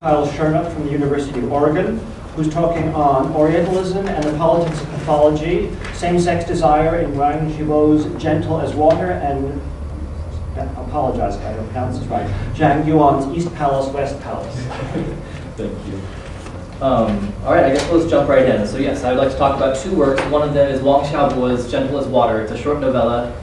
Shernuk from the University of Oregon, who's talking on Orientalism and the politics of pathology, same-sex desire in Wang Xiaobo's Gentle as Water, and I apologize if I don't pronounce this right, Zhang Yuan's East Palace, West Palace. Thank you. All right, I guess let's jump right in. So yes, I would like to talk about two works. One of them is Wang Xiaobo's Gentle as Water. It's a short novella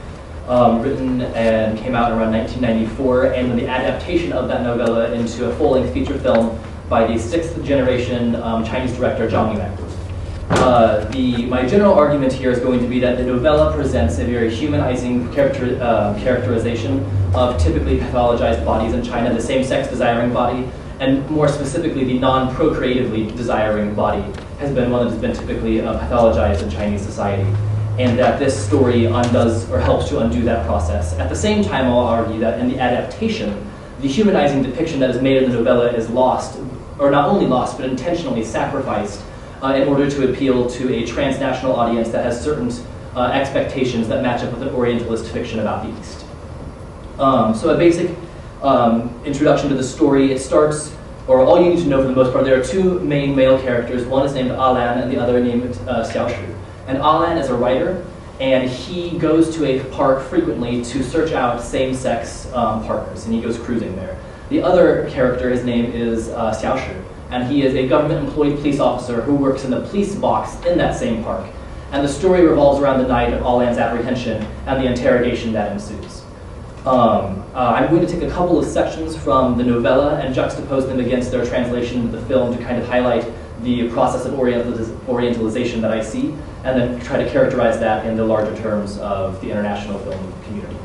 written and came out around 1994, and then the adaptation of that novella into a full-length feature film by the sixth-generation Chinese director Zhang. My general argument here is going to be that the novella presents a very humanizing characterization of typically pathologized bodies in China, the same-sex desiring body, and more specifically, the non-procreatively desiring body has been one that has been typically pathologized in Chinese society, and that this story undoes or helps to undo that process. At the same time, I'll argue that in the adaptation, the humanizing depiction that is made in the novella is lost, or not only lost, but intentionally sacrificed in order to appeal to a transnational audience that has certain expectations that match up with an Orientalist fiction about the East. So a basic introduction to the story, it starts, or all you need to know for the most part, there are two main male characters. One is named Alan and the other named Xiaoshu. And Alan is a writer, and he goes to a park frequently to search out same-sex partners, and he goes cruising there. The other character, his name is Xiaoshu, and he is a government-employed police officer who works in the police box in that same park. And the story revolves around the night of Alan's apprehension and the interrogation that ensues. I'm going to take a couple of sections from the novella and juxtapose them against their translation into the film to kind of highlight the process of orientalization that I see, and then try to characterize that in the larger terms of the international film community.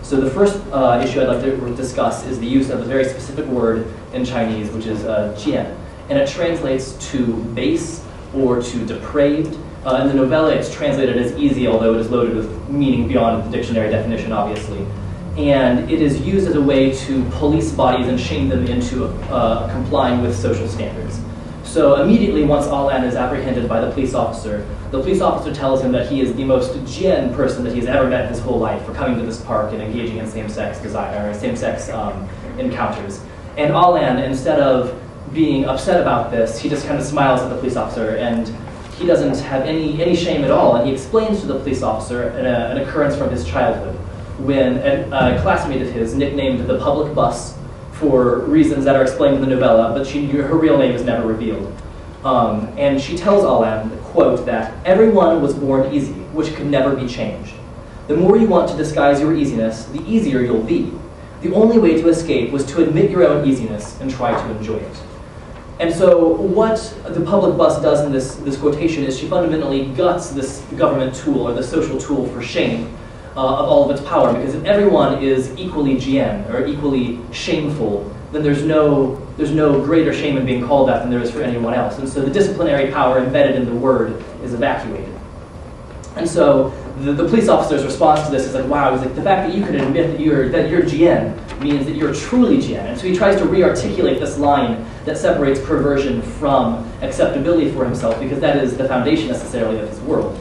So the first issue I'd like to discuss is the use of a very specific word in Chinese, which is jian, and it translates to base or to depraved. In the novella, it's translated as easy, although it is loaded with meaning beyond the dictionary definition, obviously. And it is used as a way to police bodies and shame them into complying with social standards. So immediately, once Alan is apprehended by the police officer tells him that he is the most jian person that he's ever met in his whole life for coming to this park and engaging in same-sex desire, or same-sex encounters. And Alan, instead of being upset about this, he just kind of smiles at the police officer, and he doesn't have any shame at all. And he explains to the police officer an occurrence from his childhood, when a classmate of his nicknamed the public bus for reasons that are explained in the novella, but her real name is never revealed. And she tells Alan, quote, that everyone was born easy, which could never be changed. The more you want to disguise your easiness, the easier you'll be. The only way to escape was to admit your own easiness and try to enjoy it. And so what the public bus does in this quotation is she fundamentally guts this government tool or the social tool for shame of all of its power, because if everyone is equally jian, or equally shameful, then there's no greater shame in being called that than there is for anyone else. And so the disciplinary power embedded in the word is evacuated. And so the police officer's response to this is like, wow, he's like, the fact that you can admit that you're jian means that you're truly jian. And so he tries to re-articulate this line that separates perversion from acceptability for himself, because that is the foundation necessarily of his world.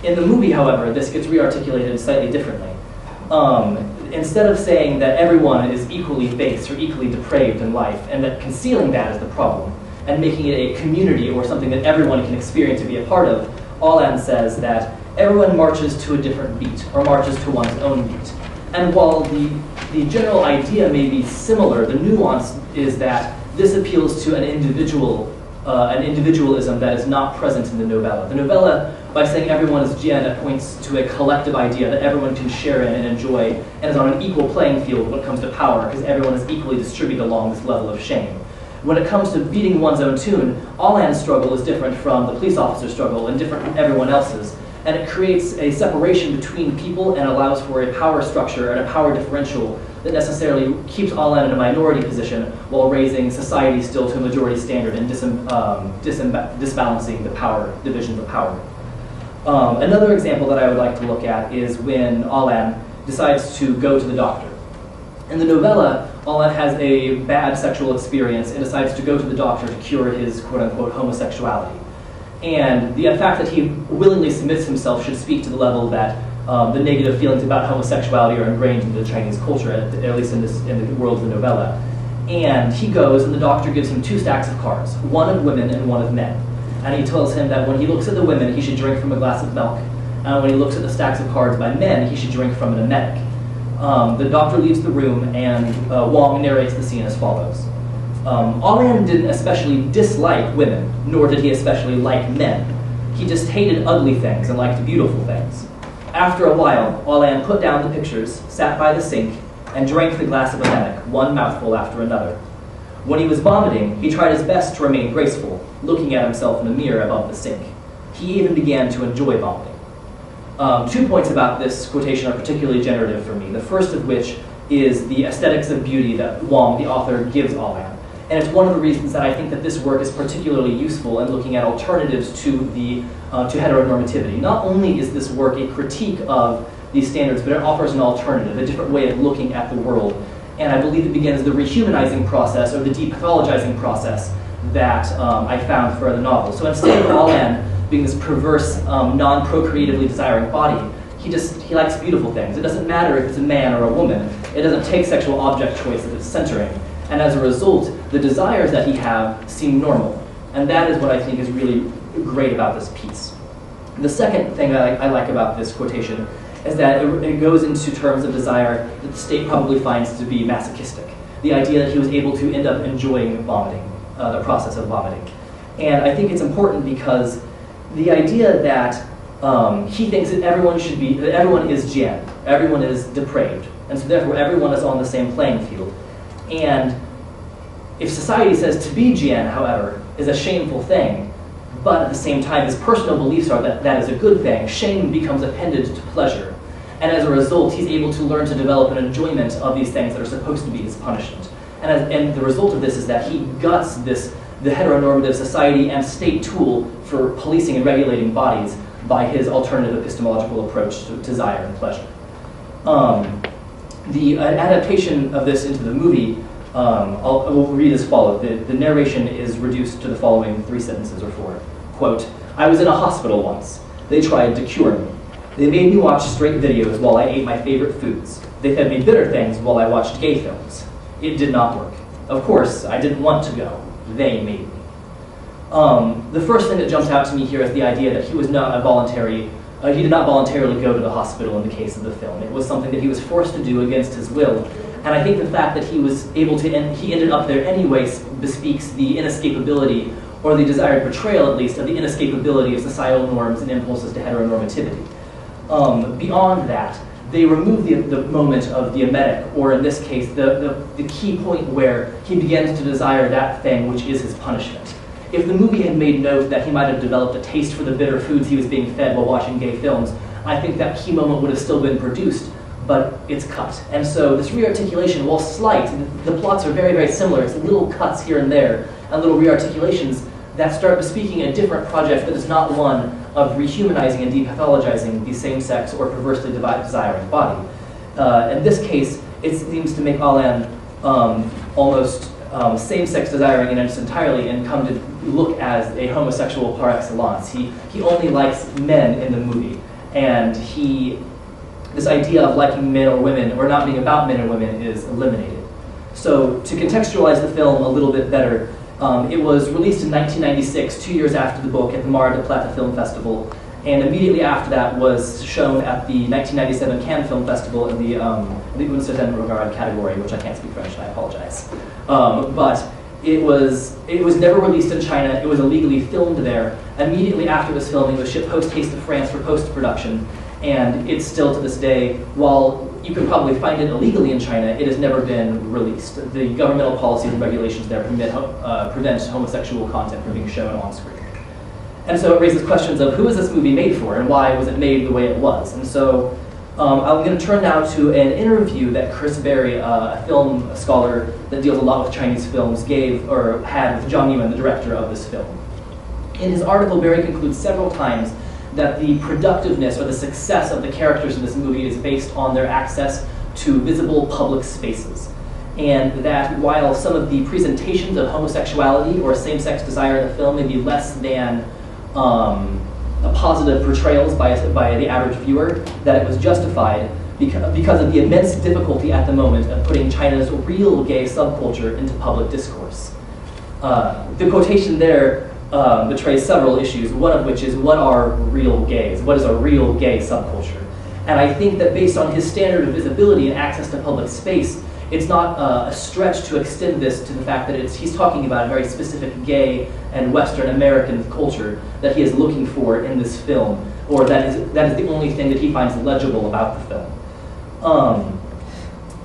In the movie, however, this gets re-articulated slightly differently. Instead of saying that everyone is equally base or equally depraved in life, and that concealing that is the problem, and making it a community or something that everyone can experience to be a part of, Alan says that everyone marches to a different beat, or marches to one's own beat. And while the general idea may be similar, the nuance is that this appeals to an individualism that is not present in the novella. The novella, by saying everyone is jian, it points to a collective idea that everyone can share in and enjoy, and is on an equal playing field when it comes to power, because everyone is equally distributed along this level of shame. When it comes to beating one's own tune, Alan's struggle is different from the police officer's struggle and different from everyone else's. And it creates a separation between people and allows for a power structure and a power differential that necessarily keeps Alan in a minority position while raising society still to a majority standard and disbalancing the power, divisions of power. Another example that I would like to look at is when Alan decides to go to the doctor. In the novella, Alan has a bad sexual experience and decides to go to the doctor to cure his quote-unquote homosexuality. And the fact that he willingly submits himself should speak to the level that the negative feelings about homosexuality are ingrained into the Chinese culture, at least in the world of the novella. And he goes, and the doctor gives him 2 stacks of cards, one of women and one of men. And he tells him that when he looks at the women, he should drink from a glass of milk. And when he looks at the stacks of cards by men, he should drink from an emetic. The doctor leaves the room, and Wang narrates the scene as follows. Alian didn't especially dislike women, nor did he especially like men. He just hated ugly things and liked beautiful things. After a while, Alian put down the pictures, sat by the sink, and drank the glass of emetic, one mouthful after another. When he was vomiting, he tried his best to remain graceful, looking at himself in the mirror above the sink. He even began to enjoy vomiting. 2 points about this quotation are particularly generative for me, the first of which is the aesthetics of beauty that Wang, the author, gives Alian. And it's one of the reasons that I think that this work is particularly useful in looking at alternatives to heteronormativity. Not only is this work a critique of these standards, but it offers an alternative, a different way of looking at the world. And I believe it begins the rehumanizing process, or the depathologizing process, that I found for the novel. So instead of Alian being this perverse, non-procreatively desiring body, he likes beautiful things. It doesn't matter if it's a man or a woman. It doesn't take sexual object choice as its centering. And as a result, the desires that he has seem normal. And that is what I think is really great about this piece. The second thing that I like about this quotation is that it goes into terms of desire that the state probably finds to be masochistic. The idea that he was able to end up enjoying vomiting, the process of vomiting. And I think it's important because the idea that he thinks that everyone is Jian, everyone is depraved, and so therefore everyone is on the same playing field. And if society says to be Jian, however, is a shameful thing, but at the same time his personal beliefs are that that is a good thing, shame becomes appended to pleasure. And as a result, he's able to learn to develop an enjoyment of these things that are supposed to be his punishment. And the result of this is that he guts the heteronormative society and state tool for policing and regulating bodies by his alternative epistemological approach to desire and pleasure. The adaptation of this into the movie, I will read as follows. The narration is reduced to the following 3 sentences or 4. Quote, "I was in a hospital once. They tried to cure me. They made me watch straight videos while I ate my favorite foods. They fed me bitter things while I watched gay films. It did not work. Of course, I didn't want to go. They made me." The first thing that jumps out to me here is the idea that he was not he did not voluntarily go to the hospital in the case of the film. It was something that he was forced to do against his will. And I think the fact that he was able to, he ended up there anyway, bespeaks the inescapability, or the desired portrayal at least, of the inescapability of societal norms and impulses to heteronormativity. Beyond that, they remove the moment of the emetic, or in this case, the key point where he begins to desire that thing which is his punishment. If the movie had made note that he might have developed a taste for the bitter foods he was being fed while watching gay films, I think that key moment would have still been produced, but it's cut. And so this rearticulation, while slight, the plots are very, very similar. It's little cuts here and there, and little rearticulations that start bespeaking a different project that is not one of rehumanizing and depathologizing the same-sex or perversely desiring body. In this case, it seems to make Alian almost same-sex desiring in its entirely and come to look as a homosexual par excellence. He only likes men in the movie, and this idea of liking men or women, or not being about men and women, is eliminated. So to contextualize the film a little bit better, it was released in 1996, 2 years after the book, at the Mar del Plata Film Festival, and immediately after that was shown at the 1997 Cannes Film Festival in the Un Certain Regard category, which I can't speak French, and I apologize. But it was never released in China. It was illegally filmed there. Immediately after this filming, it was shipped post-haste to France for post-production, and it's still to this day, while you can probably find it illegally in China, it has never been released. The governmental policies and regulations there prevent homosexual content from being shown on screen. And so it raises questions of who is this movie made for, and why was it made the way it was? And so I'm going to turn now to an interview that Chris Berry, a film scholar that deals a lot with Chinese films, had with Zhang Yuan, the director of this film. In his article, Berry concludes several times that the productiveness or the success of the characters in this movie is based on their access to visible public spaces. And that while some of the presentations of homosexuality or same-sex desire in the film may be less than positive portrayals by the average viewer, that it was justified because of the immense difficulty at the moment of putting China's real gay subculture into public discourse. The quotation there betrays several issues, one of which is, what are real gays? What is a real gay subculture? And I think that based on his standard of visibility and access to public space, it's not a stretch to extend this to the fact that he's talking about a very specific gay and Western American culture that he is looking for in this film, or that is the only thing that he finds legible about the film.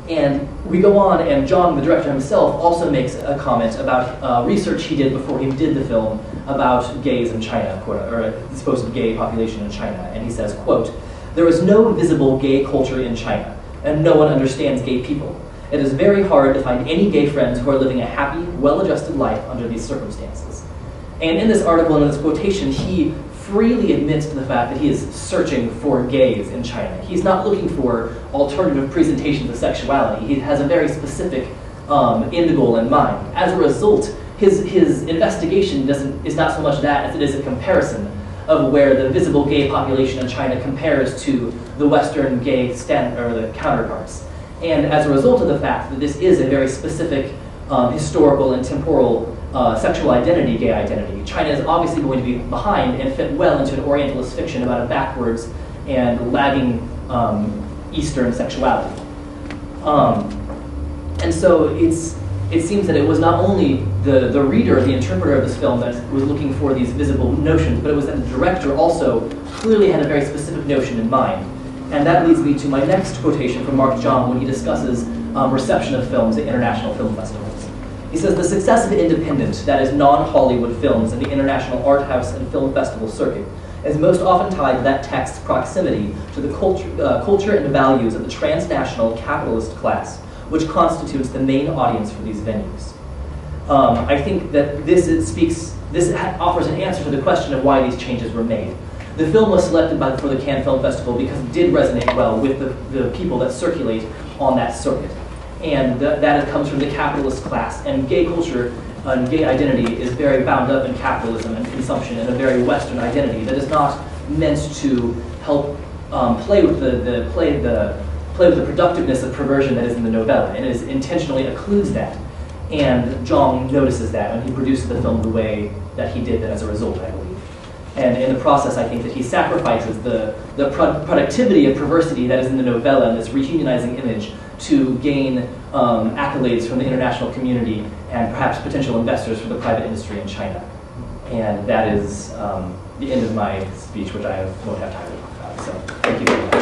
And we go on, and Zhang, the director himself, also makes a comment about research he did before he did the film about gays in China, or the supposed gay population in China. And he says, quote, "There is no visible gay culture in China, and no one understands gay people. It is very hard to find any gay friends who are living a happy, well-adjusted life under these circumstances." And in this article and in this quotation, he freely admits to the fact that he is searching for gays in China. He's not looking for alternative presentations of sexuality. He has a very specific end goal in mind. As a result, his investigation is not so much that as it is a comparison of where the visible gay population in China compares to the Western gay or the counterparts. And as a result of the fact that this is a very specific historical and temporal sexual identity, gay identity, China is obviously going to be behind and fit well into an Orientalist fiction about a backwards and lagging Eastern sexuality. And so it seems that it was not only the reader, the interpreter of this film that was looking for these visible notions, but it was that the director also clearly had a very specific notion in mind. And that leads me to my next quotation from Mark Zhang when he discusses reception of films at international film festivals. He says, "The success of independent, that is non-Hollywood films in the international art house and film festival circuit is most often tied to that text's proximity to the culture and values of the transnational capitalist class, which constitutes the main audience for these venues." I think that this offers an answer to the question of why these changes were made. The film was selected for the Cannes Film Festival because it did resonate well with the people that circulate on that circuit. And that comes from the capitalist class. And gay culture and gay identity is very bound up in capitalism and consumption and a very Western identity that is not meant to help play with the productiveness of perversion that is in the novella. And it intentionally occludes that. And Zhang notices that when he produces the film the way that he did that as a result, I believe. And in the process, I think that he sacrifices the productivity of perversity that is in the novella and this reunionizing image to gain accolades from the international community and perhaps potential investors for the private industry in China. And that is the end of my speech, which I won't have time to talk about. So thank you very much.